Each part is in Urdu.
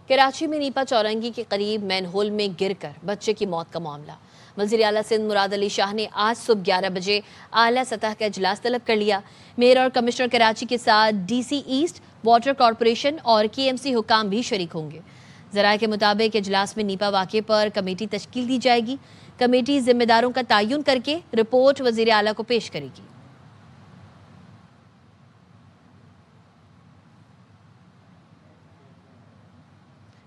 کراچی میں نیپا چورنگی کے قریب مین ہول میں گر کر بچے کی موت کا معاملہ۔ وزیر اعلیٰ سندھ مراد علی شاہ نے آج صبح 11 بجے اعلیٰ سطح کا اجلاس طلب کر لیا۔ میئر اور کمشنر کراچی کے ساتھ D C east, water corporation اور کے ایم سی حکام بھی شریک ہوں گے۔ ذرائع کے مطابق اجلاس میں نیپا واقعے پر کمیٹی تشکیل دی جائے گی۔ کمیٹی ذمہ داروں کا تعین کر کے رپورٹ وزیر اعلیٰ کو پیش کرے گی۔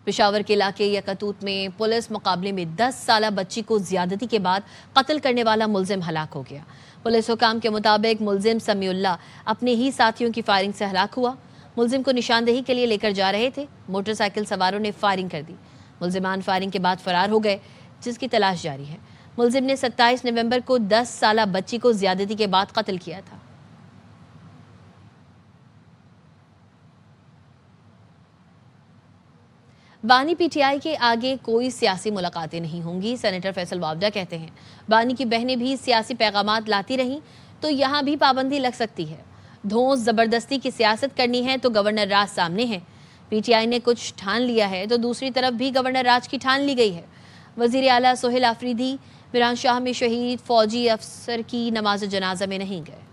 پشاور کے علاقے یکاتوت میں پولیس مقابلے میں 10 سالہ بچی کو زیادتی کے بعد قتل کرنے والا ملزم ہلاک ہو گیا۔ پولیس حکام کے مطابق ملزم سمیع اللہ اپنے ہی ساتھیوں کی فائرنگ سے ہلاک ہوا۔ ملزم کو نشاندہی کے لیے لے کر جا رہے تھے، موٹر سائیکل سواروں نے فائرنگ کر دی۔ ملزمان فائرنگ کے بعد فرار ہو گئے، جس کی تلاش جاری ہے۔ ملزم نے 27 نومبر کو 10 سالہ بچی کو زیادتی کے بعد قتل کیا تھا۔ بانی پی ٹی آئی کے آگے کوئی سیاسی ملاقاتیں نہیں ہوں گی، سینیٹر فیصل وابڈہ کہتے ہیں۔ بانی کی بہنیں بھی سیاسی پیغامات لاتی رہیں تو یہاں بھی پابندی لگ سکتی ہے۔ دھونس زبردستی کی سیاست کرنی ہے تو گورنر راج سامنے ہے۔ پی ٹی آئی نے کچھ ٹھان لیا ہے تو دوسری طرف بھی گورنر راج کی ٹھان لی گئی ہے۔ وزیر اعلیٰ سہیل آفریدی میران شاہ میں شہید فوجی افسر کی نماز جنازہ میں نہیں گئے۔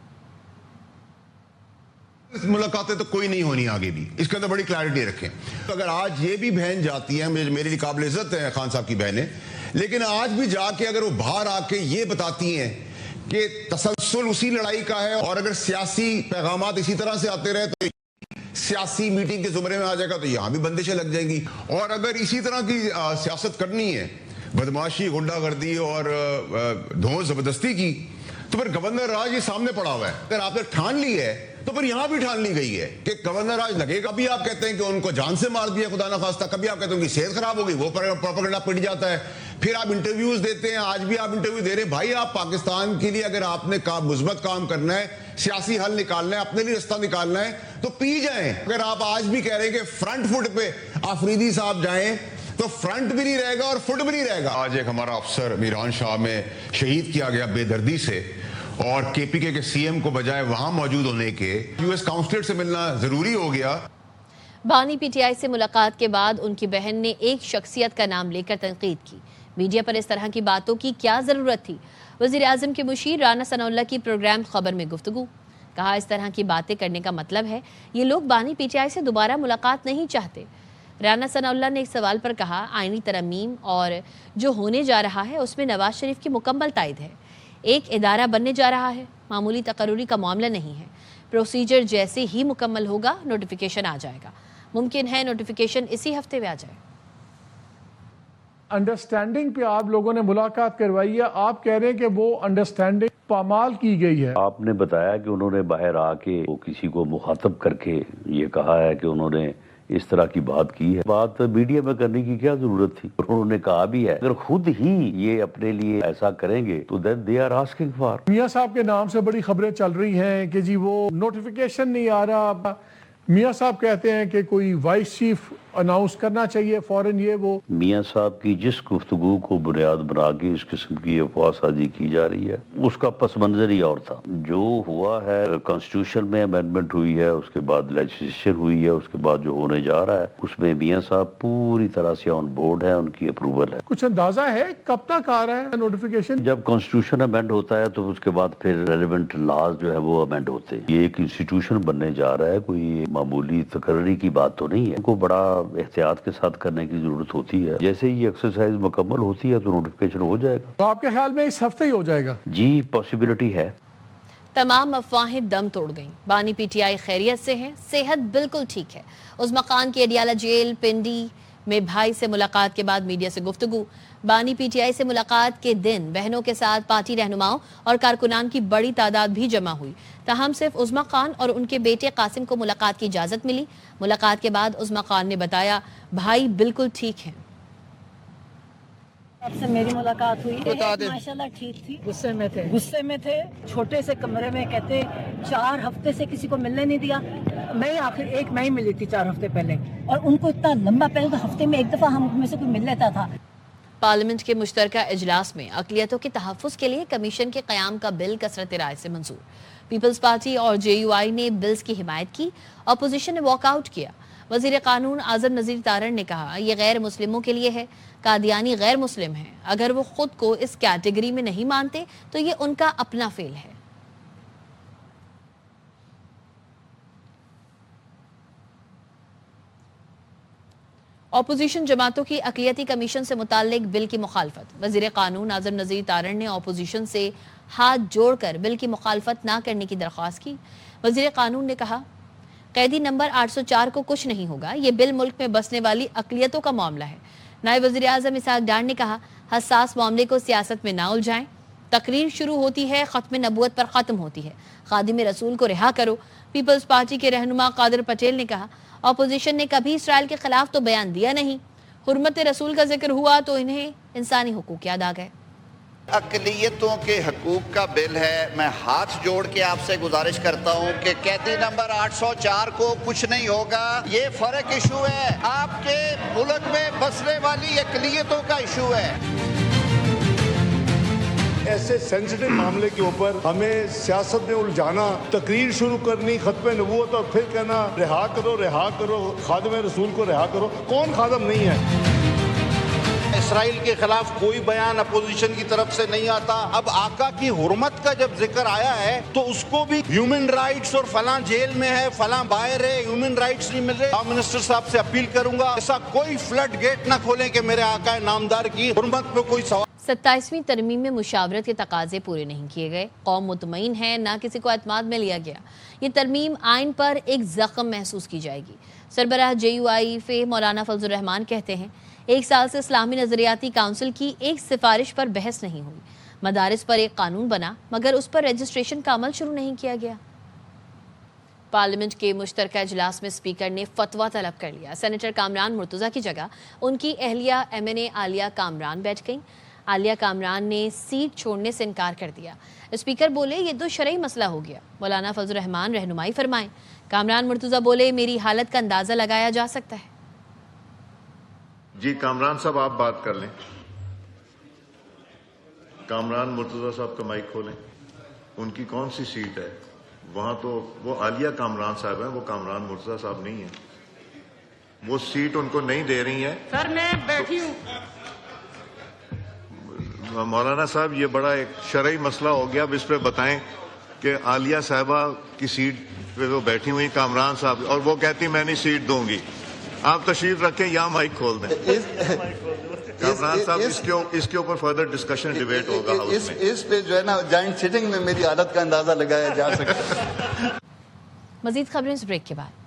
ملاقاتیں تو کوئی نہیں ہونی آگے بھی، اس کے اندر بڑی کلیئرٹی رکھیں۔ اگر آج یہ بھی بہن جاتی ہیں، میرے لیے قابل عزت ہے خان صاحب کی بہنیں، لیکن آج بھی جا کے اگر وہ باہر آ کے یہ بتاتی ہیں کہ تسلسل اسی لڑائی کا ہے، اور اگر سیاسی پیغامات اسی طرح سے آتے رہے تو سیاسی میٹنگ کے زمرے میں آ جائے گا تو یہاں بھی بندشیں لگ جائیں گی۔ اور اگر اسی طرح کی سیاست کرنی ہے، بدماشی، غنڈہ گردی اور دھونس زبردستی کی، تو پھر گورنر راج یہ سامنے پڑا ہوا ہے۔ اگر آپ نے ٹھان لی ہے تو پھر یہاں بھی ٹھان لی گئی ہے کہ گورنر راج لگے گا۔ کبھی آپ کہتے ہیں کہ ان کو جان سے مار دیا خدا نخواستہ، کبھی آپ کہتے ہیں ان کی صحت خراب ہو گئی، وہ پروپیگنڈا پڑ جاتا ہے۔ پھر آپ انٹرویوز دیتے ہیں، آج بھی آپ انٹرویو دے رہے ہیں۔ بھائی آپ پاکستان کے لیے اگر آپ نے مثبت کام کرنا ہے، سیاسی حل نکالنا ہے، اپنے لیے رستہ نکالنا ہے تو پی جائیں۔ اگر آپ آج بھی کہہ رہے ہیں کہ فرنٹ فٹ پہ آفریدی صاحب جائیں تو فرنٹ بھی نہیں رہے گا اور فٹ بھی نہیں رہے گا۔ آج ایک ہمارا افسر میران شاہ میں شہید کیا گیا بے دردی سے، اور کے پی کے سی ایم کو بجائے وہاں موجود ہونے کے یو ایس کاؤنسلر سے ملنا ضروری ہو گیا۔ بانی پی ٹی آئی سے ملاقات کے بعد ان کی بہن نے ایک شخصیت کا نام لے کر تنقید کی۔ میڈیا پر اس طرح کی باتوں کی کیا ضرورت تھی؟ وزیر اعظم کے مشیر رانا ثناء اللہ کی پروگرام خبر میں گفتگو۔ کہا اس طرح کی باتیں کرنے کا مطلب ہے یہ لوگ بانی پی ٹی آئی سے دوبارہ ملاقات نہیں چاہتے۔ رانا ثناء اللہ نے ایک سوال پر کہا آئینی ترمیم اور جو ہونے جا رہا ہے اس میں نواز شریف کی مکمل تائید ہے۔ ایک ادارہ بننے جا رہا ہے، معمولی تقرری کا معاملہ نہیں ہے۔ پروسیجر جیسے ہی مکمل ہوگا نوٹیفیکیشن آ جائے گا۔ ممکن ہے نوٹیفیکیشن اسی ہفتے میں آ جائے۔ انڈرسٹینڈنگ پہ آپ لوگوں نے ملاقات کروائی ہے، آپ کہہ رہے ہیں کہ وہ انڈرسٹینڈنگ پامال کی گئی ہے۔ آپ نے بتایا کہ انہوں نے باہر آ کے کسی کو مخاطب کر کے یہ کہا ہے کہ انہوں نے اس طرح کی بات کی ہے۔ بات میڈیا میں کرنے کی کیا ضرورت تھی؟ انہوں نے کہا بھی ہے اگر خود ہی یہ اپنے لیے ایسا کریں گے تو then they are asking for۔ میاں صاحب کے نام سے بڑی خبریں چل رہی ہیں کہ جی وہ نوٹیفیکیشن نہیں آ رہا۔ میاں صاحب کہتے ہیں کہ کوئی وائس چیف اناؤنس کرنا چاہیے فوراً یہ وہ۔ میاں صاحب کی جس گفتگو کو بنیاد بنا کے اس قسم کی افواہ سازی کی جا رہی ہے اس کا پس منظر ہی اور تھا۔ جو ہوا ہے کانسٹیٹیوشن میں امینڈمنٹ ہوئی ہے، اس کے بعد لیجسلیشن ہوئی ہے، اس کے بعد جو ہونے جا رہا ہے اس میں میاں صاحب پوری طرح سے آن بورڈ ہے، ان کی اپروول ہے۔ کچھ اندازہ ہے کب تک آ رہا ہے نوٹیفیکیشن؟ جب کانسٹیٹیوشن امینڈ ہوتا ہے تو اس کے بعد پھر ریلیونٹ لاز جو ہے وہ امینڈ ہوتے ہیں۔ یہ ایک انسٹیٹیوشن بننے جا رہا ہے، کوئی معمولی تقرری کی بات تو نہیں ہے۔ کو بڑا احتیاط کے ساتھ کرنے کی ضرورت ہوتی ہے۔ جیسے یہ ایکسرسائز مکمل ہوتی ہے تو نوٹیفیکیشن ہو جائے گا۔ تو آپ کے خیال میں اس ہفتے ہی ہو جائے گا؟ جی پاسبلٹی ہے۔ تمام افواہیں دم توڑ گئیں۔ بانی پی ٹی آئی خیریت سے ہیں، صحت بالکل ٹھیک ہے۔ عظمی خان کی اڈیالہ جیل پنڈی میں بھائی سے ملاقات کے بعد میڈیا سے گفتگو۔ بانی پی ٹی آئی سے ملاقات کے دن بہنوں کے ساتھ پارٹی رہنماؤں اور کارکنان کی بڑی تعداد بھی جمع ہوئی، تاہم صرف عظمی خان اور ان کے بیٹے قاسم کو ملاقات کی اجازت ملی۔ ملاقات کے بعد عظمی خان نے بتایا بھائی بالکل ٹھیک ہیں۔ اب سے میری ملاقات ہوئی، ماشاءاللہ ٹھیک تھی۔ غصے میں تھے، چھوٹے سے کمرے میں، کہتے 4 ہفتے سے کسی کو ملنے نہیں دیا۔ میں آخر میں ہی ملی تھی 4 ہفتے پہلے، اور ان کو اتنا لمبا پہلے تو ہفتے میں ایک دفعہ ہم میں سے کوئی مل لیتا تھا۔ پارلیمنٹ کے مشترکہ اجلاس میں اقلیتوں کے تحفظ کے لیے کمیشن کے قیام کا بل کثرت رائے سے منظور۔ پیپلز پارٹی اور جے یو آئی نے بلز کی حمایت کی، اپوزیشن نے واک آؤٹ کیا۔ وزیر قانون اعظم نذیر تارڑ نے کہا یہ غیر مسلموں کے لیے ہے، قادیانی غیر مسلم ہیں، اگر وہ خود کو اس کیٹیگری میں نہیں مانتے تو یہ ان کا اپنا فیل ہے۔ اپوزیشن جماعتوں کی اقلیتی کمیشن سے متعلق بل کی مخالفت۔ وزیر قانون اعظم نذیر تارڑ نے اپوزیشن سے ہاتھ جوڑ کر بل کی مخالفت نہ کرنے کی درخواست کی۔ وزیر قانون نے کہا قیدی نمبر 804 کو کچھ نہیں ہوگا، یہ بل ملک میں بسنے والی اقلیتوں کا معاملہ ہے۔ نائب وزیر اعظم اسحاق ڈار نے کہا حساس معاملے کو سیاست میں نہ الجھائیں، تقریر شروع ہوتی ہے، ختم نبوت پر ختم ہوتی ہے، خادم رسول کو رہا کرو۔ پیپلز پارٹی کے رہنما قادر پٹیل نے کہا اپوزیشن نے کبھی اسرائیل کے خلاف تو بیان دیا نہیں، حرمت رسول کا ذکر ہوا تو انہیں انسانی حقوق یاد آ گئے۔ اقلیتوں کے حقوق کا بل ہے، میں ہاتھ جوڑ کے آپ سے گزارش کرتا ہوں کہ قیدی نمبر 804 کو کچھ نہیں ہوگا، یہ فرق ایشو ہے، آپ کے ملک میں بسنے والی اقلیتوں کا ایشو ہے۔ ایسے سینسٹیو معاملے کے اوپر ہمیں سیاست میں الجھانا، تقریر شروع کرنی ختم نبوت اور پھر کہنا رہا کرو خادم رسول کو رہا کرو، کون خادم نہیں ہے؟ اسرائیل کے خلاف کوئی بیان اپوزیشن کی طرف سے نہیں آتا۔ اب آقا کی حرمت کا جب ذکر آیا ہے تو اس کو بھی ہیومن رائٹس اور فلاں جیل میں ہے، فلاں باہر ہے، ہیومن رائٹس نہیں مل رہے۔ عام منسٹر صاحب سے اپیل کروں گا ایسا کوئی فلڈ گیٹ نہ کھولیں کہ میرے آقا نامدار کی حرمت پہ کوئی سوال۔ 27ویں ترمیم میں مشاورت کے تقاضے پورے نہیں کیے گئے، قوم مطمئن ہے، نہ کسی کو اعتماد میں لیا گیا۔ یہ ترمیم آئین پر ایک زخم محسوس کی جائے گی۔ سربراہ JUI مولانا فضل الرحمان کہتے ہیں 1 سال سے اسلامی نظریاتی کونسل کی ایک سفارش پر بحث نہیں ہوئی، مدارس پر ایک قانون بنا مگر اس پر رجسٹریشن کا عمل شروع نہیں کیا گیا۔ پارلیمنٹ کے مشترکہ اجلاس میں اسپیکر نے فتویٰ طلب کر لیا۔ سینیٹر کامران مرتضیٰ کی جگہ ان کی اہلیہ MNA عالیہ کامران بیٹھ گئیں۔ عالیہ کامران نے سیٹ چھوڑنے سے انکار کر دیا۔ اسپیکر بولے یہ تو شرعی مسئلہ ہو گیا، مولانا فضل الرحمان رہنمائی فرمائیں۔ کامران مرتضیٰ بولے میری حالت کا اندازہ لگایا جا سکتا ہے۔ جی کامران صاحب آپ بات کر لیں، کامران مرتضیٰ صاحب کا مائک کھولیں۔ ان کی کون سی سیٹ ہے وہاں؟ تو وہ عالیہ کامران صاحب ہیں، وہ کامران مرتضیٰ صاحب نہیں ہیں، وہ سیٹ ان کو نہیں دے رہی ہیں۔ سر میں بیٹھی ہوں۔ مولانا صاحب یہ بڑا ایک شرعی مسئلہ ہو گیا، اب اس پہ بتائیں کہ عالیہ صاحبہ کی سیٹ پہ وہ بیٹھی ہوئی کامران صاحب، اور وہ کہتی میں نہیں سیٹ دوں گی۔ آپ تشریف رکھیں، یہاں مائک کھول دیں۔ کامران صاحب اس کے اوپر فردر ڈسکشن ڈیبیٹ ہوگا ہاؤس میں۔ اس پہ جو ہے نا جوائنٹ سیٹنگ میں میری حالت کا اندازہ لگایا جا سکتا ہے۔ مزید خبریں اس بریک کے بعد۔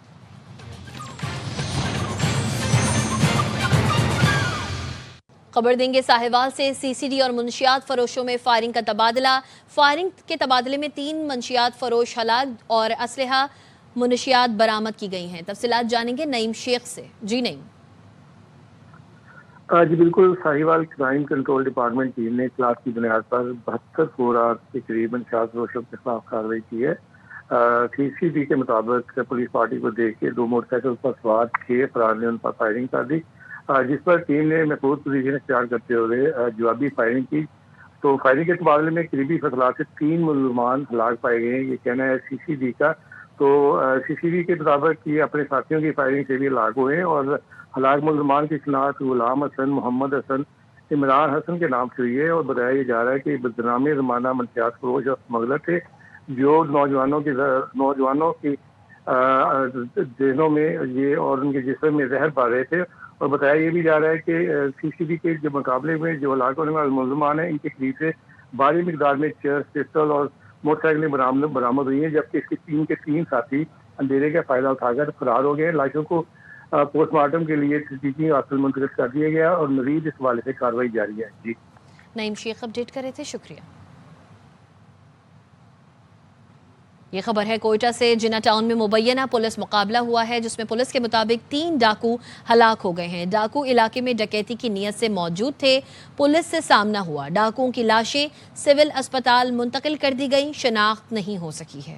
خبر دیں گے ساہیوال سے CCD اور منشیات فروشوں میں فائرنگ کا تبادلہ۔ فائرنگ کے تبادلے میں 3 منشیات فروش ہلاک اور اسلحہ منشیات برآمد کی گئی ہیں۔ تفصیلات جانیں گے نعیم شیخ سے۔ جی نعیم۔ جی بالکل، Sahiwal crime control department team نے اطلاعات کی بنیاد پر 72 فورات کے قریب منشیات فروشوں کے خلاف کارروائی کی ہے۔ CCD کے مطابق پولیس پارٹی کو دیکھ کے 2 موٹر سائیکل پر سوار 6 افراد نے ان پر فائرنگ کر دی، جس پر ٹیم نے محفوظ پوزیشن اختیار کرتے ہوئے جوابی فائرنگ کی۔ تو فائرنگ کے تبادلے میں قریبی فضلات سے 3 ملزمان ہلاک پائے گئے ہیں، یہ کہنا ہے CCD کا۔ تو CCD کے مطابق یہ اپنے ساتھیوں کی فائرنگ سے بھی ہلاک ہوئے ہیں، اور ہلاک ملزمان کی شناخت غلام حسن، محمد حسن، عمران حسن کے نام سے ہوئی ہے، اور بتایا جا رہا ہے کہ بدنام زمانہ منشیات فروش اور اسمگلر تھے جو نوجوانوں کی ذہنوں میں یہ اور ان کے جسم میں زہر پا رہے تھے۔ اور بتایا یہ بھی جا رہا ہے کہ CCD کے جو مقابلے میں جو ہلاک ہونے والے ملزمان ہیں ان کے قریب سے بھاری مقدار میں چرس، پسٹل اور موٹر سائیکلیں برآمد ہوئی ہیں، جبکہ اس کے 3 ساتھی اندھیرے کا فائدہ اٹھا کر فرار ہو گئے۔ لاشوں کو پوسٹ مارٹم کے لیے تحقیقی ہاسپٹل منتقل کر دیا گیا اور مزید اس حوالے سے کارروائی جاری ہے۔ جی نعیم شیخ اپڈیٹ کر رہے تھے، شکریہ۔ یہ خبر ہے کوئٹہ سے۔ جنہ ٹاؤن میں مبینہ پولیس مقابلہ ہوا ہے جس میں پولیس کے مطابق 3 ڈاکو ہلاک ہو گئے ہیں۔ ڈاکو علاقے میں ڈکیتی کی نیت سے موجود تھے، پولیس سے سامنا ہوا۔ ڈاکوؤں کی لاشیں سول اسپتال منتقل کر دی گئیں، شناخت نہیں ہو سکی ہے۔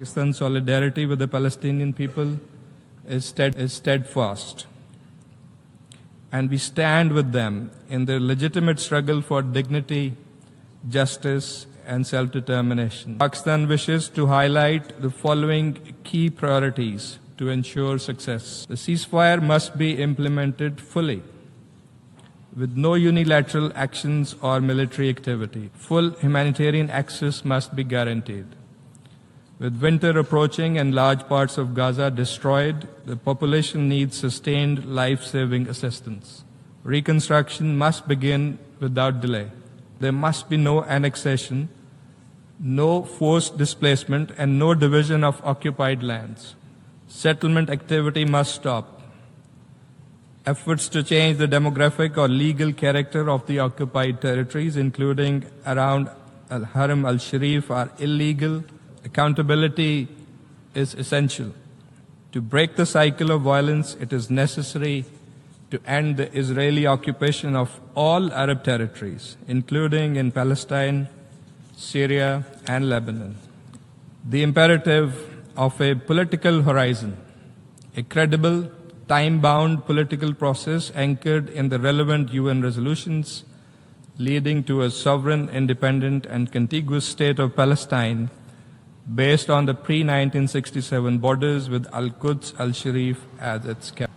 Pakistan's solidarity with the Palestinian people is steadfast, and we stand with them in their legitimate struggle for dignity, justice, and self-determination. Pakistan wishes to highlight the following key priorities to ensure success. The ceasefire must be implemented fully, with no unilateral actions or military activity. Full humanitarian access must be guaranteed. With winter approaching and large parts of Gaza destroyed, the population needs sustained life-saving assistance. Reconstruction must begin without delay. There must be no annexation, no forced displacement, and no division of occupied lands. Settlement activity must stop. Efforts to change the demographic or legal character of the occupied territories, including around Al-Haram al-Sharif, are illegal. Accountability is essential. To break the cycle of violence, it is necessary to end the Israeli occupation of all Arab territories, including in Palestine, Syria, and Lebanon. The imperative of a political horizon, a credible, time-bound political process anchored in the relevant UN resolutions, leading to a sovereign, independent, and contiguous state of Palestine based on the pre-1967 borders with Al-Quds al-Sharif as its capital.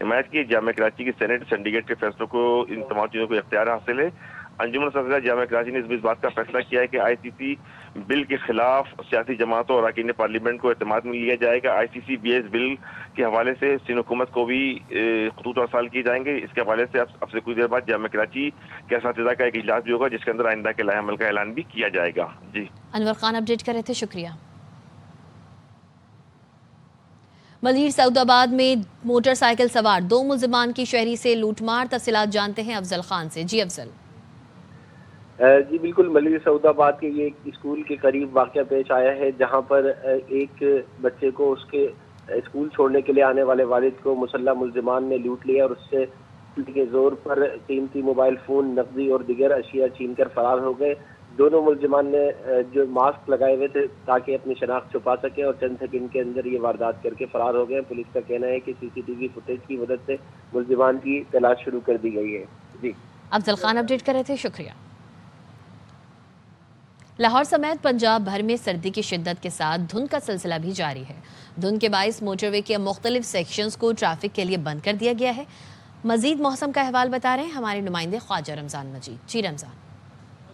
حمایت کی. جامعہ کراچی کی سینٹ سنڈیکیٹ کے فیصلوں کو ان تمام چیزوں کو اختیار حاصل ہے. انجمن اساتذہ جامعہ کراچی نے اس بات کا فیصلہ کیا ہے کہ آئی سی سی بل کے خلاف سیاسی جماعتوں اور اراکین پارلیمنٹ کو اعتماد میں لیا جائے گا. آئی سی سی بی ایس بل کے حوالے سے سندھ حکومت کو بھی خطوط ارسال کیے جائیں گے. اس کے حوالے سے اب سے کچھ دیر بعد جامعہ کراچی کے اساتذہ کا ایک اجلاس بھی ہوگا جس کے اندر آئندہ کے لائحہ عمل کا اعلان بھی کیا جائے گا. جی انور خان اپڈیٹ کر رہے تھے، شکریہ. ملیر سعود آباد میں موٹر سائیکل سوار 2 ملزمان کی شہری سے لوٹ مار. تفصیلات جانتے ہیں افضل خان سے. جی افضل. جی بالکل، ملیر سعود آباد کے یہ اسکول کے قریب واقعہ پیش آیا ہے جہاں پر ایک بچے کو اس کے اسکول چھوڑنے کے لیے آنے والے والد کو مسلح ملزمان نے لوٹ لیا اور اس سے کے زور پر قیمتی موبائل فون، نقدی اور دیگر اشیاء چھین کر فرار ہو گئے. دونوں ملزمان نے جو ماسک لگائے ہوئے تھے تاکہ اپنی شناخت چھپا سکیں اور چند سیکنڈ کے اندر یہ واردات کر کے فرار ہو گئے. پولیس کا کہنا ہے کہ سی سی ٹی وی فوٹیج کی مدد سے ملزمان کی تلاش شروع کر دی گئی ہے. جی افضل خان اپڈیٹ کر رہے تھے، شکریہ. لاہور سمیت پنجاب بھر میں سردی کی شدت کے ساتھ دھند کا سلسلہ بھی جاری ہے. دھند کے باعث موٹر وے کے مختلف سیکشنز کو ٹریفک کے لیے بند کر دیا گیا ہے. مزید موسم کا احوال بتا رہے ہیں ہمارے نمائندے خواجہ رمضان مجید. جی رمضان.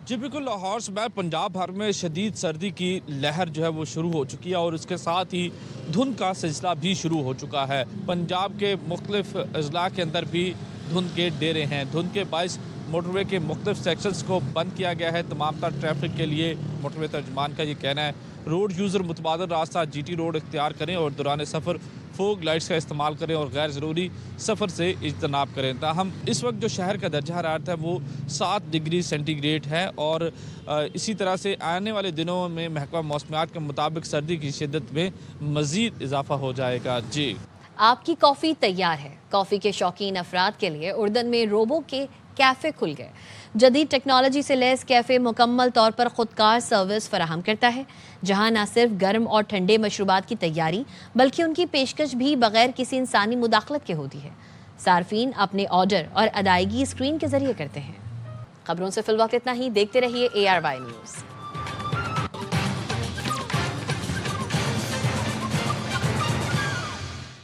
جی بالکل، لاہور سمیت پنجاب بھر میں شدید سردی کی لہر جو ہے وہ شروع ہو چکی ہے اور اس کے ساتھ ہی دھند کا سلسلہ بھی شروع ہو چکا ہے. پنجاب کے مختلف اضلاع کے اندر بھی دھند کے ڈیرے ہیں. دھند کے باعث موٹر وے کے مختلف سیکشنز کو بند کیا گیا ہے تمام تر ٹریفک کے لیے. موٹر وے ترجمان کا یہ کہنا ہے روڈ یوزر متبادل راستہ جی ٹی روڈ اختیار کریں اور دوران سفر فوگ لائٹس کا استعمال کریں اور غیر ضروری سفر سے اجتناب کریں. تاہم اس وقت جو شہر کا درجہ حرارت ہے وہ 7 ڈگری سینٹی گریڈ ہے اور اسی طرح سے آنے والے دنوں میں محکمہ موسمیات کے مطابق سردی کی شدت میں مزید اضافہ ہو جائے گا. جی آپ کی کافی تیار ہے. کافی کے شوقین افراد کے لیے اردن میں روبو کے کیفے کھل گئے. جدید ٹیکنالوجی سے لیس کیفے مکمل طور پر خودکار سروس فراہم کرتا ہے جہاں نہ صرف گرم اور ٹھنڈے مشروبات کی تیاری بلکہ ان کی پیشکش بھی بغیر کسی انسانی مداخلت کے ہوتی ہے. صارفین اپنے آرڈر اور ادائیگی اسکرین کے ذریعے کرتے ہیں. خبروں سے فی الوقت اتنا ہی. دیکھتے رہیے ARY نیوز.